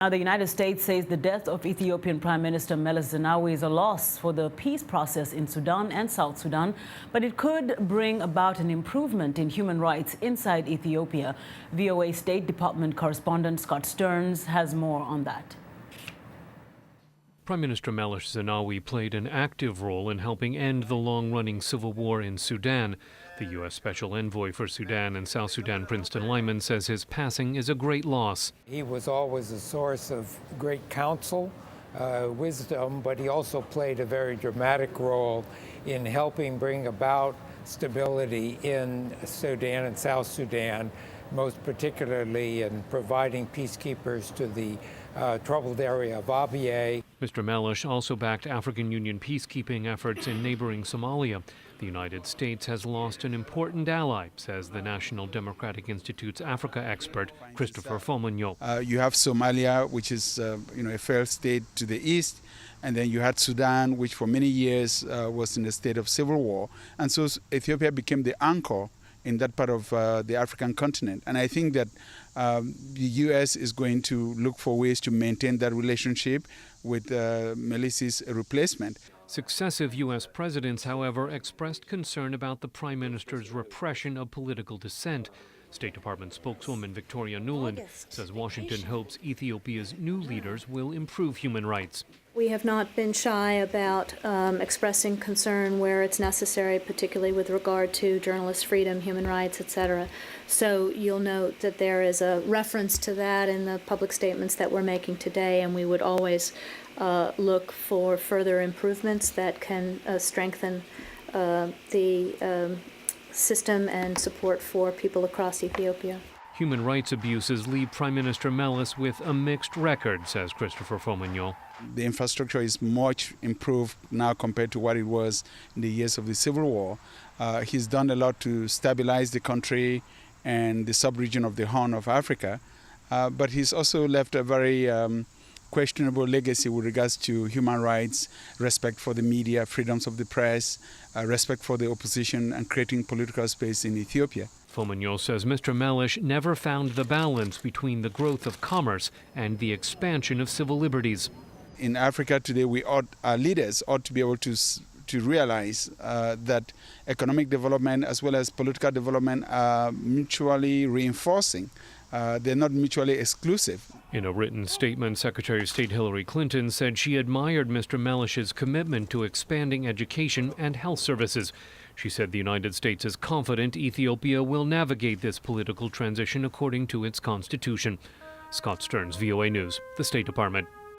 Now, the United States says the death of Ethiopian Prime Minister Meles Zenawi is a loss for the peace process in Sudan and South Sudan, but it could bring about an improvement in human rights inside Ethiopia. VOA State Department correspondent Scott Stearns has more on that. Prime Minister Meles Zenawi played an active role in helping end the long-running civil war in Sudan. The U.S. Special Envoy for Sudan and South Sudan, Princeton Lyman, says his passing is a great loss. He was always a source of great counsel, wisdom, but he also played a very dramatic role in helping bring about stability in Sudan and South Sudan, most particularly in providing peacekeepers to the troubled area of Abyei. Mr. Meles also backed African Union peacekeeping efforts in neighboring Somalia. The United States has lost an important ally, says the National Democratic Institute's Africa expert, Christopher Fomonyo. You have Somalia, which is a failed state to the east, and then you had Sudan, which for many years was in a state of civil war. And so Ethiopia became the anchor in that part of the African continent. And I think that the U.S. is going to look for ways to maintain that relationship with Meles's replacement. Successive U.S. presidents, however, expressed concern about the Prime Minister's repression of political dissent. State Department spokeswoman Victoria Nuland says Washington hopes Ethiopia's new leaders will improve human rights. We have not been shy about expressing concern where it's necessary, particularly with regard to journalist freedom, human rights, etc. So you'll note that there is a reference to that in the public statements that we're making today, and we would always look for further improvements that can strengthen the system and support for people across Ethiopia. Human rights abuses leave Prime Minister Meles with a mixed record, says Christopher Fomonyo. The infrastructure is much improved now compared to what it was in the years of the Civil War. He's done a lot to stabilize the country and the sub-region of the Horn of Africa, but he's also left a very questionable legacy with regards to human rights, respect for the media, freedoms of the press, respect for the opposition, and creating political space in Ethiopia. Fomonyo says Mr. Meles never found the balance between the growth of commerce and the expansion of civil liberties. In Africa today, our leaders ought to be able to realize that economic development as well as political development are mutually reinforcing. They're not mutually exclusive. In a written statement, Secretary of State Hillary Clinton said she admired Mr. Meles's commitment to expanding education and health services. She said the United States is confident Ethiopia will navigate this political transition according to its constitution. Scott Stearns, VOA News, the State Department.